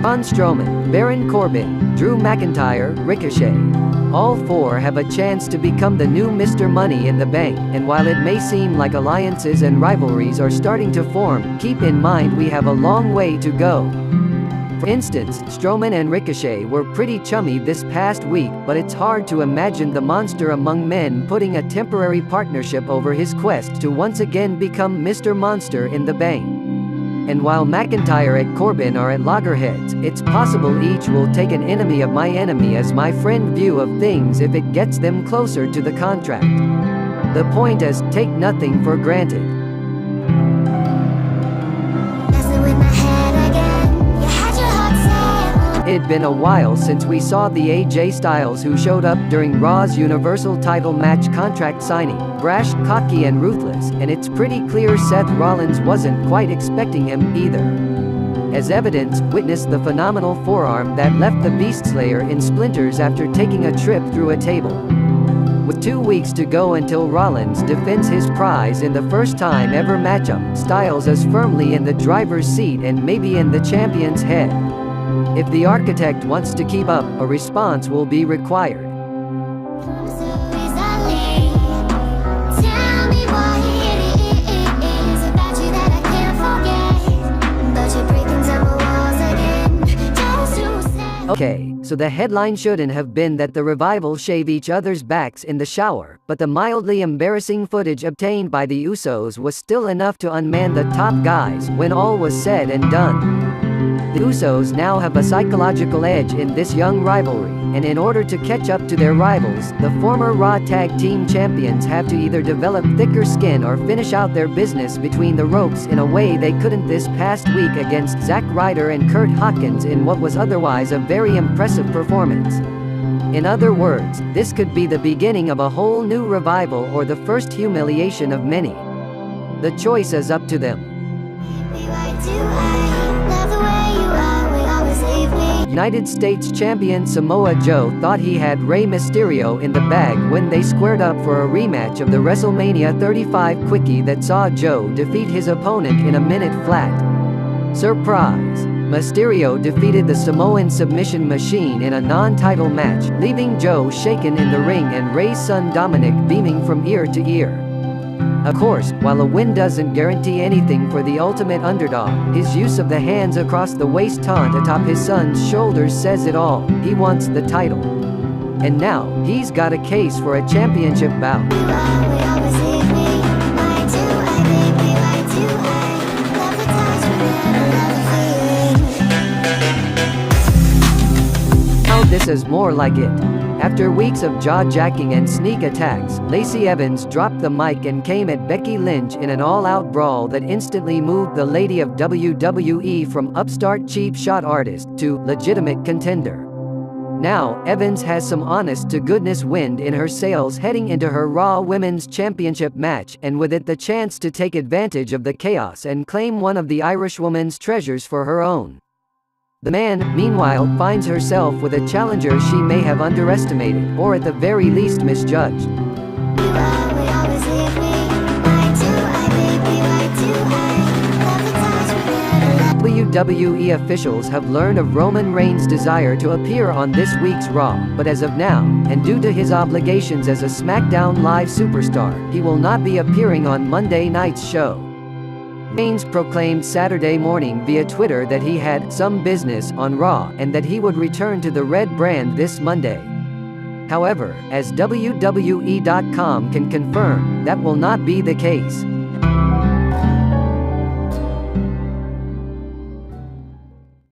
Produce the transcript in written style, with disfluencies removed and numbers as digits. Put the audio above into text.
Braun Strowman, Baron Corbin, Drew McIntyre, Ricochet. All four have a chance to become the new Mr. Money in the Bank, and while it may seem like alliances and rivalries are starting to form, keep in mind we have a long way to go. For instance, Strowman and Ricochet were pretty chummy this past week, but it's hard to imagine the monster among men putting a temporary partnership over his quest to once again become Mr. Monster in the Bank. And while McIntyre and Corbin are at loggerheads, it's possible each will take an enemy of my enemy as my friend view of things if it gets them closer to the contract. The point is, take nothing for granted. It'd been a while since we saw the AJ Styles who showed up during Raw's Universal title match contract signing, brash, cocky and ruthless, and it's pretty clear Seth Rollins wasn't quite expecting him either. As evidence, witness the phenomenal forearm that left the Beast Slayer in splinters after taking a trip through a table. With 2 weeks to go until Rollins defends his prize in the first time ever matchup, Styles is firmly in the driver's seat and maybe in the champion's head. If the architect wants to keep up, a response will be required. Okay, so the headline shouldn't have been that the Revival shave each other's backs in the shower, but the mildly embarrassing footage obtained by the Usos was still enough to unman the top guys when all was said and done. The Usos now have a psychological edge in this young rivalry, and in order to catch up to their rivals, the former Raw Tag Team Champions have to either develop thicker skin or finish out their business between the ropes in a way they couldn't this past week against Zack Ryder and Kurt Hawkins in what was otherwise a very impressive performance. In other words, this could be the beginning of a whole new revival or the first humiliation of many. The choice is up to them. United States Champion Samoa Joe thought he had Rey Mysterio in the bag when they squared up for a rematch of the WrestleMania 35 quickie that saw Joe defeat his opponent in a minute flat. Surprise! Mysterio defeated the Samoan submission machine in a non-title match, leaving Joe shaken in the ring and Rey's son Dominic beaming from ear to ear. Of course, while a win doesn't guarantee anything for the ultimate underdog, his use of the hands across the waist taunt atop his son's shoulders says it all. He wants the title. And now, he's got a case for a championship bout. Now this is more like it. After weeks of jaw-jacking and sneak attacks, Lacey Evans dropped the mic and came at Becky Lynch in an all-out brawl that instantly moved the lady of WWE from upstart cheap shot artist to legitimate contender. Now, Evans has some honest-to-goodness wind in her sails heading into her Raw Women's Championship match, and with it the chance to take advantage of the chaos and claim one of the Irishwoman's treasures for her own. The man, meanwhile, finds herself with a challenger she may have underestimated, or at the very least misjudged. WWE officials have learned of Roman Reigns' desire to appear on this week's Raw, but as of now, and due to his obligations as a SmackDown Live superstar, he will not be appearing on Monday night's show. Reigns proclaimed Saturday morning via Twitter that he had some business on Raw and that he would return to the Red brand this Monday. However, as WWE.com can confirm, that will not be the case.